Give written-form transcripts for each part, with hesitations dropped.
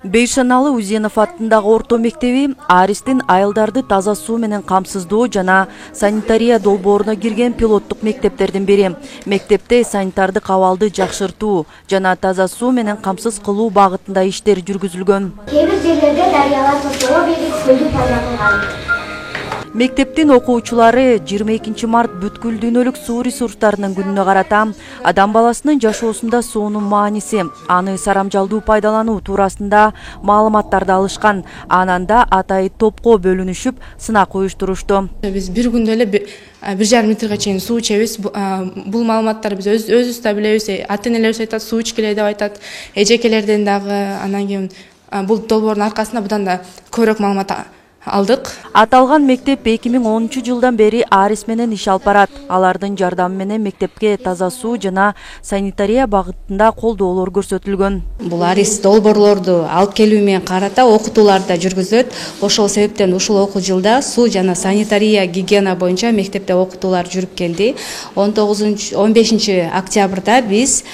Бейшаналы Узенов аттындагы орто мектеби Аристин айылдарды таза суу менен камсыздоо жана санитария долбооруна кирген пилоттук мектептердин бири. Мектепте санитардык абалды жакшыртуу жана таза суу менен камсыз кылуу багытында иштер жүргүзүлгөн. Кээ бир жерлерде дарыялар топтоо берип көлдү пайда кылган. Мектептин окуучулары 22 март бүткүл дүйнөлүк суу ресурстарынын күнүнө карата адам баласынын жашоосунда суунун мааниси, аны сарамжалдуу пайдалануу туурасында маалыматтарды алышкан. Ананда атайы топко бөлүнүшүп сынак уюштурушту. Биз бир күндө эле 1,5 метрге чейин суу ичебиз. Бул маалыматтарды биз өзүбүз да билебиз. Ата-энелерибиз айтат, суу ичкиле деп айтат. Эжекелерден дагы, анан кийин бул долбоордун аркасында будан да көбүрөөк маалымат алдык. Аталган мектеп 2010 жылдан бери Арис менен иш алып барат. Алардын жардамы менен мектепке таза суу жана санитария багытында колдоолор көрсөтүлгөн. Бул Арис долбоорлорду алып келүү менен карата окутуулар да жүргүзүлөт. Ошол себептен ушул окуу жылда суу жана санитария гигиена боюнча мектепте окутуулар жүрүп келди. 15 октябрда биз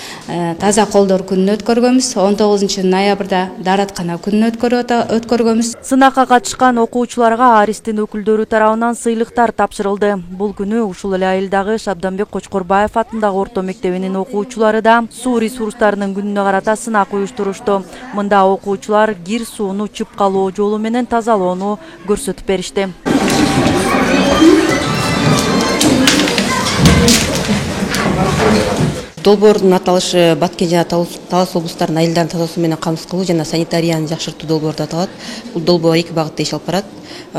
таза колдор күнүн өткөргөнбүз. 19 ноябрда даараткана күнүн өткөргөнбүз. Сынакка катышкан окуучуларга Аристин өкүлдөрү тарабынан сыйлыктар тапшырылды. Бул күнү ушул эле айылдагы Шабданбек Кочкорбаев аттындагы орто мектебинин окуучулары да суу ресурстарынын күнүнө карата сынак уюштурушту. Мында окуучулар кир сууну чыпкалоо жолу менен тазалоону көрсөтүп беришти. Долбоордун аталышы Баткен жана Талас облустарынын айылдарын таза суу менен камсыз кылуу жана санитарияны жакшыртуу долбоору деп аталат. Бул долбоор эки багытта иш алып барат.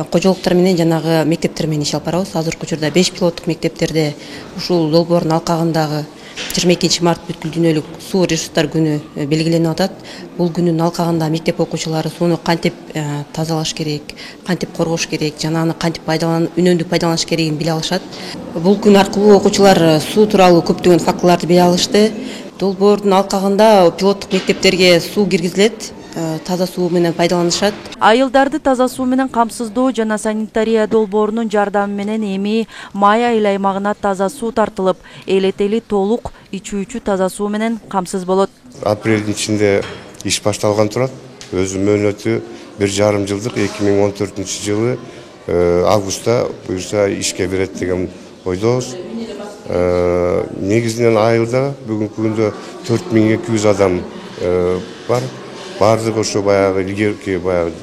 Кожолуктар менен жанагы мектептер менен иш алып барабыз. Азыркы учурда 5 пилоттук мектептерде ушул долбоордун алкагындагы 22 март бүткүл дүйнөлүк суу ресурстар күнү белгиленип атат. Бул күнүн алкагында мектеп окуучулары сууну кантип тазалаш керек, кантип коргош керек, жана аны кантип үнөмдүү пайдаланыш керегин биле алышат. Бул күн аркылуу окуучулар суу тууралуу көптөгөн фактыларды биле алышты. Долбоордун алкагында пилоттук мектептерге суу киргизилет, таза суу менен пайдаланышат. Айылдарды таза суу менен камсыздоо жана санитария долбоорунун жардамы менен эми май айыл аймагына таза суу тартылып, элетели толук ичүүчү таза суу менен камсыз болот. Апрелдин ичинде иш башталган турат. Өзү мөөнөтү 1,5 жылдык 2014 жылы августта буюрса ишке берет деген ойдобуз. Негизинен айылда бүгүнкү күндө 4200 адам бар. Бардыгы ошо баягы илгерки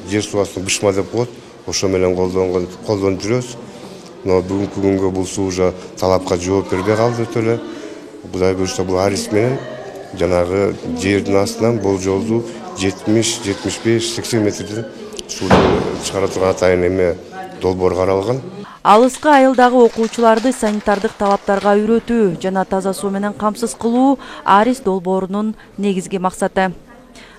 жер суасына бышма деп коет. Ошо менен колдонуп жүрөбүз. Но бүгүнкү күнгө бул суу уже талапка жооп бербей калды өтө эле. Кудай буюрса бул Арис менен жанагы жердин астынан болжолдуу 70, 75, 80 метрден сууну чыгара турган атайын эме долбоор каралган. Алыскы айылдагы окуучуларды санитардык талаптарга үйрөтүү жана таза суу менен камсыз кылуу Арис долбоорунун негизги максаты.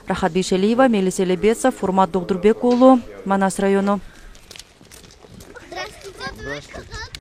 Рахат Бейшалиева, Мелис Элебесов, Фурмат Догдурбек уулу, Манас району.